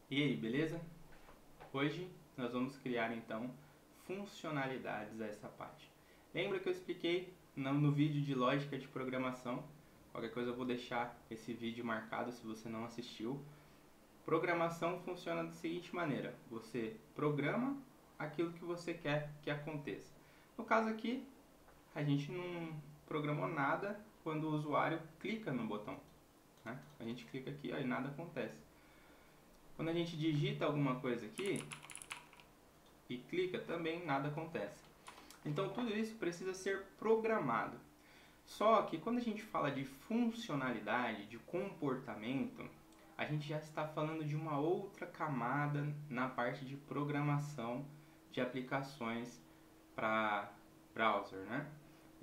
E aí, beleza? Hoje nós vamos criar então funcionalidades a essa página. Lembra que eu expliquei no vídeo de lógica de programação? Qualquer coisa eu vou deixar esse vídeo marcado se você não assistiu. Programação funciona da seguinte maneira: você programa aquilo que você quer que aconteça. No caso aqui, a gente não programou nada quando o usuário clica no botão, né? A gente clica aqui e nada acontece. Quando a gente digita alguma coisa aqui e clica, também nada acontece. Então tudo isso precisa ser programado. Só que quando a gente fala de funcionalidade, de comportamento, a gente já está falando de uma outra camada na parte de programação de aplicações para browser, né?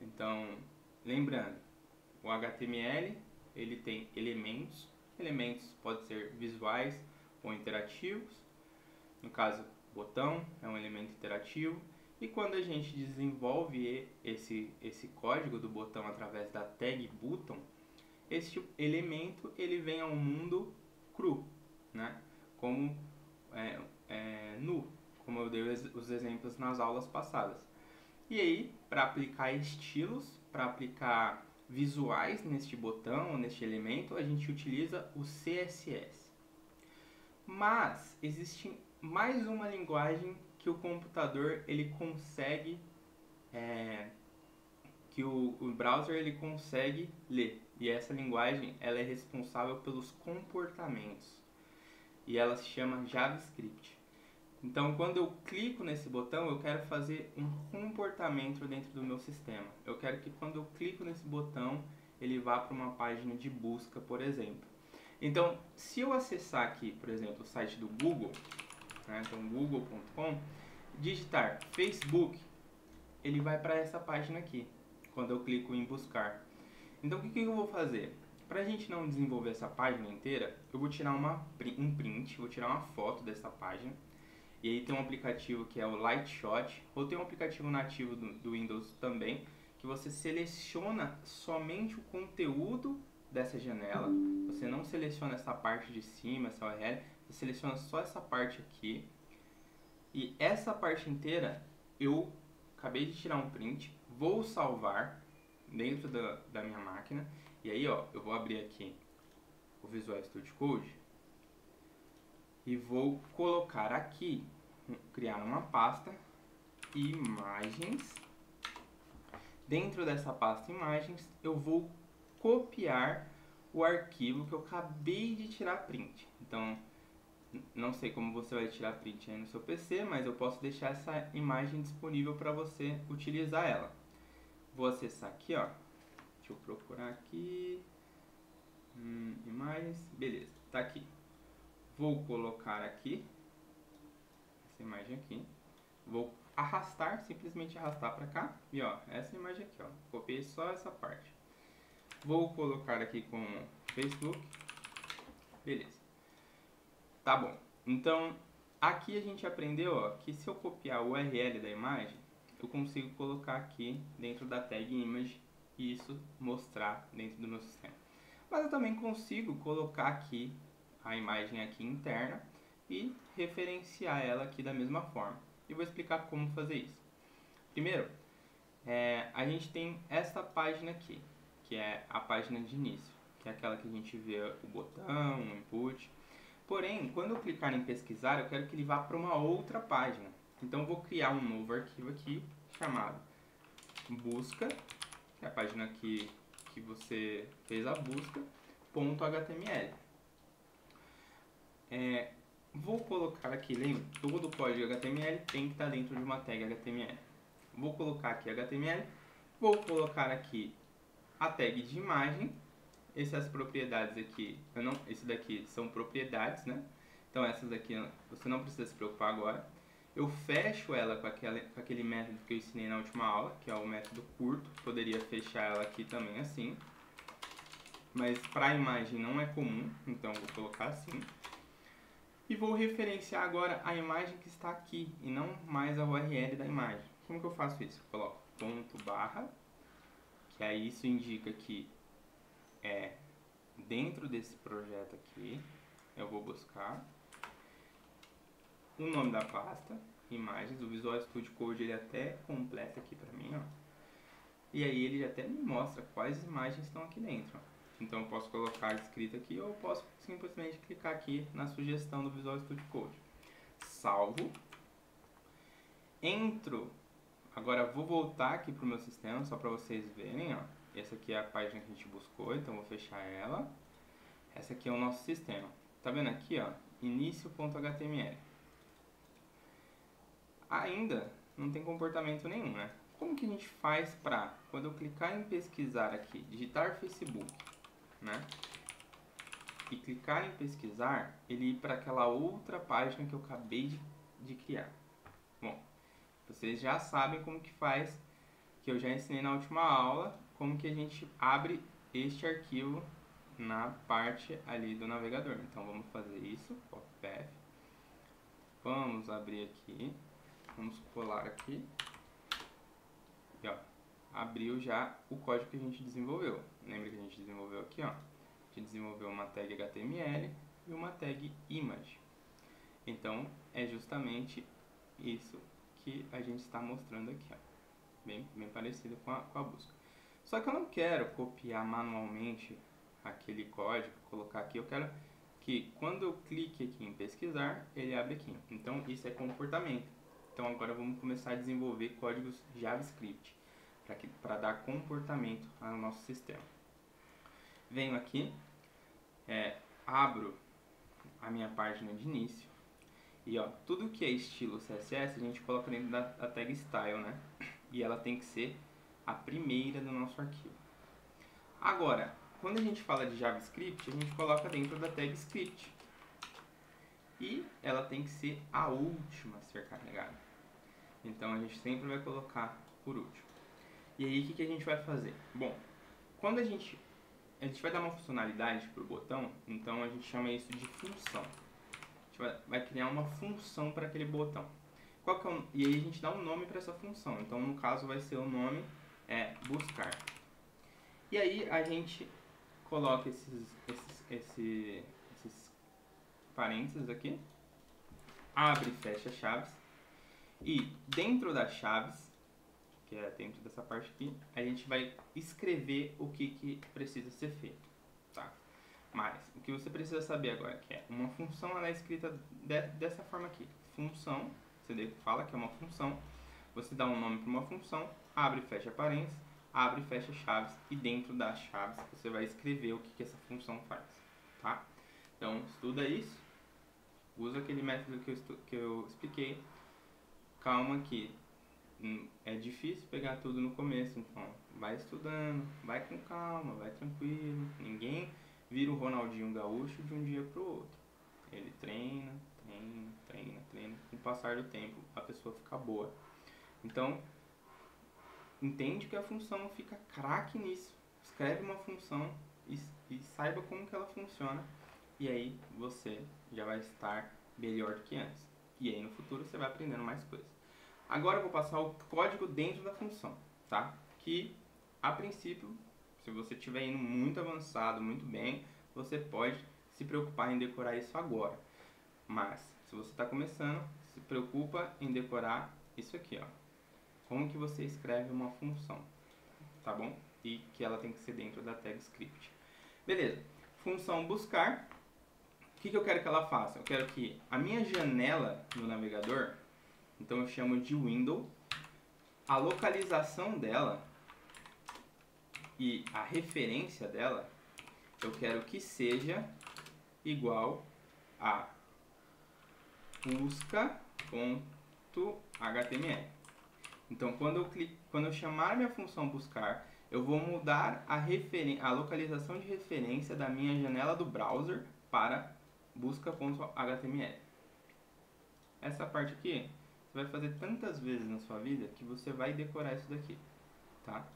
Então, lembrando, o HTML ele tem elementos, elementos podem ser visuais ou interativos. No caso, botão é um elemento interativo. E quando a gente desenvolve esse código do botão através da tag button, este elemento ele vem ao mundo cru, né? Como nu, como eu dei os exemplos nas aulas passadas. E aí, para aplicar estilos, para aplicar visuais neste botão, neste elemento, a gente utiliza o CSS. Mas existe mais uma linguagem que o computador ele consegue, que o browser ele consegue ler. E essa linguagem ela é responsável pelos comportamentos. E ela se chama JavaScript. Então, quando eu clico nesse botão, eu quero fazer um comportamento dentro do meu sistema. Eu quero que quando eu clico nesse botão, ele vá para uma página de busca, por exemplo. Então, se eu acessar aqui, por exemplo, o site do Google, né, então google.com, digitar Facebook, ele vai para essa página aqui, quando eu clico em buscar. Então, o que eu vou fazer? Para a gente não desenvolver essa página inteira, eu vou tirar um print, vou tirar uma foto dessa página. E aí tem um aplicativo que é o Lightshot, ou tem um aplicativo nativo do Windows também, que você seleciona somente o conteúdo dessa janela. Você não seleciona essa parte de cima, essa URL, você seleciona só essa parte aqui. E essa parte inteira eu acabei de tirar um print, vou salvar dentro da minha máquina. E aí ó, eu vou abrir aqui o Visual Studio Code e vou colocar aqui, criar uma pasta imagens. Dentro dessa pasta imagens eu vou copiar o arquivo que eu acabei de tirar print. Então não sei como você vai tirar print aí no seu PC, mas eu posso deixar essa imagem disponível para você utilizar ela. Vou acessar aqui, ó. Deixa eu procurar aqui. Imagens, beleza, tá aqui. Vou colocar aqui essa imagem aqui. Vou arrastar, simplesmente arrastar para cá. E ó, essa imagem aqui, ó. Copiei só essa parte. Vou colocar aqui com Facebook. Beleza. Tá bom. Então, aqui a gente aprendeu, ó, que se eu copiar o URL da imagem, eu consigo colocar aqui dentro da tag image e isso mostrar dentro do meu sistema. Mas eu também consigo colocar aqui a imagem aqui interna e referenciar ela aqui da mesma forma. E vou explicar como fazer isso. Primeiro, a gente tem essa página aqui, que é a página de início, que é aquela que a gente vê o botão, o input. Porém, quando eu clicar em pesquisar, eu quero que ele vá para uma outra página. Então eu vou criar um novo arquivo aqui, chamado busca, que é a página que você fez a busca, .html. Vou colocar aqui, lembra, todo o código HTML tem que estar dentro de uma tag HTML. Vou colocar aqui HTML, vou colocar aqui a tag de imagem. Essas propriedades aqui, esse daqui são propriedades, né? Então essas aqui você não precisa se preocupar agora. Eu fecho ela com aquele método que eu ensinei na última aula, que é o método curto. Poderia fechar ela aqui também assim, mas para a imagem não é comum, então vou colocar assim. E vou referenciar agora a imagem que está aqui e não mais a URL da imagem. Como que eu faço isso? Eu coloco ponto barra, que aí isso indica que dentro desse projeto aqui, eu vou buscar. o nome da pasta, imagens, o Visual Studio Code ele até completa aqui pra mim, ó. E aí ele até me mostra quais imagens estão aqui dentro, ó. Então eu posso colocar escrito aqui ou eu posso simplesmente clicar aqui na sugestão do Visual Studio Code. Salvo. Entro. Agora vou voltar aqui pro meu sistema só para vocês verem, ó. Essa aqui é a página que a gente buscou, então vou fechar ela. Essa aqui é o nosso sistema. Tá vendo aqui, ó? Início.html. Ainda não tem comportamento nenhum, né? Como que a gente faz para, quando eu clicar em pesquisar aqui, digitar Facebook, né? E clicar em pesquisar, ele ir para aquela outra página que eu acabei de criar. Bom, vocês já sabem como que faz, que eu já ensinei na última aula, como que a gente abre este arquivo na parte ali do navegador. Então vamos fazer isso, copy. Vamos abrir aqui, vamos colar aqui. E ó, abriu já o código que a gente desenvolveu. Lembra que a gente desenvolveu aqui, ó? A gente desenvolveu uma tag HTML e uma tag image. Então é justamente isso que a gente está mostrando aqui, ó. Bem parecido com a busca. Só que eu não quero copiar manualmente aquele código, colocar aqui. Eu quero que quando eu clique aqui em pesquisar, ele abre aqui. Então isso é comportamento. Então agora vamos começar a desenvolver códigos JavaScript para dar comportamento ao nosso sistema. Venho aqui, abro a minha página de início e ó, tudo que é estilo CSS a gente coloca dentro da tag style, né? E ela tem que ser a primeira do nosso arquivo. Agora, quando a gente fala de JavaScript, a gente coloca dentro da tag script. E ela tem que ser a última a ser carregada. Então a gente sempre vai colocar por último. E aí o que a gente vai fazer? Bom, quando a gente vai dar uma funcionalidade para o botão, então a gente chama isso de função. A gente vai criar uma função para aquele botão. Qual que é e aí a gente dá um nome para essa função. Então no caso vai ser o nome buscar. E aí a gente coloca esses parênteses aqui, abre e fecha chaves, e dentro das chaves, que é dentro dessa parte aqui, a gente vai escrever o que precisa ser feito, tá? Mas o que você precisa saber agora é que uma função ela é escrita dessa forma aqui. Função, você fala que é uma função, você dá um nome para uma função, abre e fecha parênteses, abre e fecha chaves, e dentro das chaves você vai escrever o que essa função faz, tá? Então estuda isso, usa aquele método que eu expliquei. Calma que é difícil pegar tudo no começo, então vai estudando, vai com calma, vai tranquilo. Ninguém vira o Ronaldinho Gaúcho de um dia pro outro. Ele treina. Com o passar do tempo a pessoa fica boa. Então entende que a função fica craque nisso. Escreve uma função e saiba como que ela funciona. E aí você já vai estar melhor do que antes. E aí no futuro você vai aprendendo mais coisas. Agora eu vou passar o código dentro da função, tá? Que a princípio, se você estiver indo muito avançado, muito bem, você pode se preocupar em decorar isso agora. Mas se você está começando, se preocupa em decorar isso aqui, ó. Como que você escreve uma função, tá bom? E que ela tem que ser dentro da tag script. Beleza. Função buscar. O que eu quero que ela faça? Eu quero que a minha janela no navegador, então eu chamo de window, a localização dela e a referência dela, eu quero que seja igual a busca.html. Então quando eu chamar minha função buscar, eu vou mudar a localização de referência da minha janela do browser para busca.html. Essa parte aqui você vai fazer tantas vezes na sua vida que você vai decorar isso daqui, tá?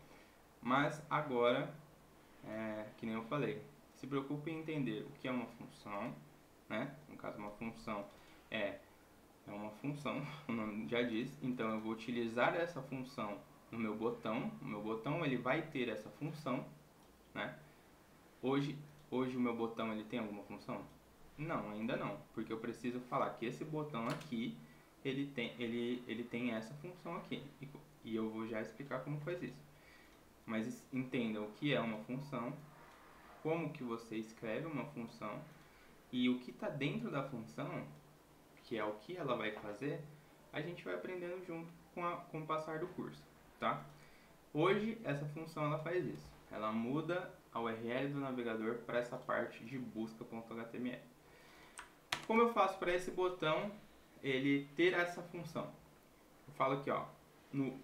Mas agora, que nem eu falei, se preocupe em entender o que é uma função, né? No caso, uma função é uma função, o nome já diz. Então eu vou utilizar essa função no meu botão. O meu botão ele vai ter essa função, né? Hoje o meu botão ele tem alguma função? Não, ainda não, porque eu preciso falar que esse botão aqui, ele tem essa função aqui, e eu vou já explicar como faz isso. Mas entenda o que é uma função, como que você escreve uma função, e o que está dentro da função, que é o que ela vai fazer, a gente vai aprendendo junto com o passar do curso, tá? Hoje, essa função ela faz isso. Ela muda a URL do navegador para essa parte de busca.html. Como eu faço para esse botão ele ter essa função? Eu falo aqui, ó, no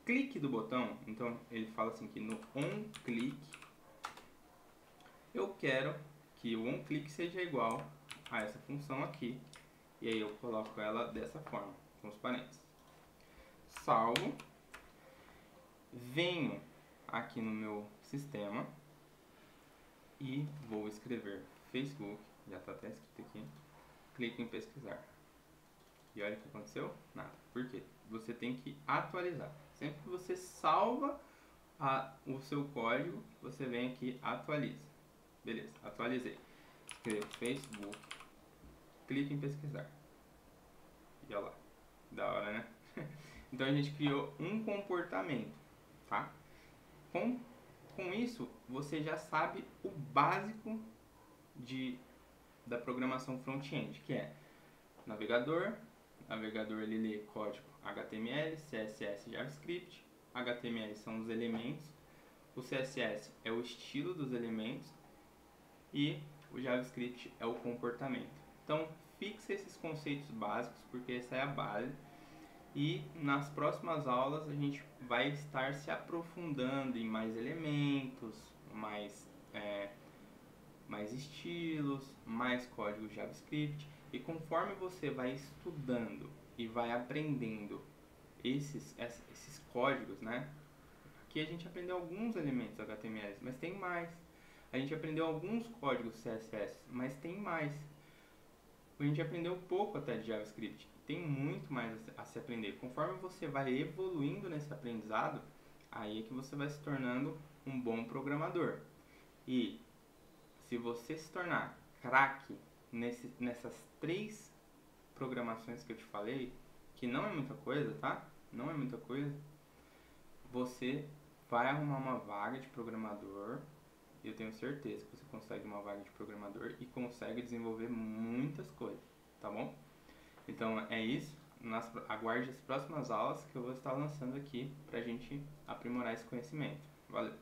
clique do botão, então ele fala assim que no onClick eu quero que o onClick seja igual a essa função aqui. E aí eu coloco ela dessa forma, com os parênteses. Salvo. Venho aqui no meu sistema e vou escrever Facebook, já está até escrito aqui, clico em pesquisar. E olha o que aconteceu? Nada. Por quê? Você tem que atualizar. Sempre que você salva o seu código, você vem aqui e atualiza. Beleza, atualizei. Escrevo Facebook, clico em pesquisar. E olha lá, da hora, né? Então a gente criou um comportamento, tá? Com isso, você já sabe o básico da programação front-end, que é navegador. Navegador ele lê código HTML, CSS, JavaScript. HTML são os elementos, o CSS é o estilo dos elementos e o JavaScript é o comportamento. Então, fixa esses conceitos básicos, porque essa é a base. E nas próximas aulas a gente vai estar se aprofundando em mais elementos, mais estilos, mais código JavaScript. E conforme você vai estudando e vai aprendendo esses códigos, né? Aqui a gente aprendeu alguns elementos HTML, mas tem mais. A gente aprendeu alguns códigos CSS, mas tem mais. A gente aprendeu um pouco até de JavaScript. Tem muito mais a se aprender. Conforme você vai evoluindo nesse aprendizado, aí é que você vai se tornando um bom programador. E se você se tornar craque nessas 3 programações que eu te falei, que não é muita coisa, tá? Não é muita coisa. Você vai arrumar uma vaga de programador. Eu tenho certeza que você consegue uma vaga de programador e consegue desenvolver muitas coisas, tá bom? Então é isso. Aguarde as próximas aulas que eu vou estar lançando aqui pra gente aprimorar esse conhecimento. Valeu!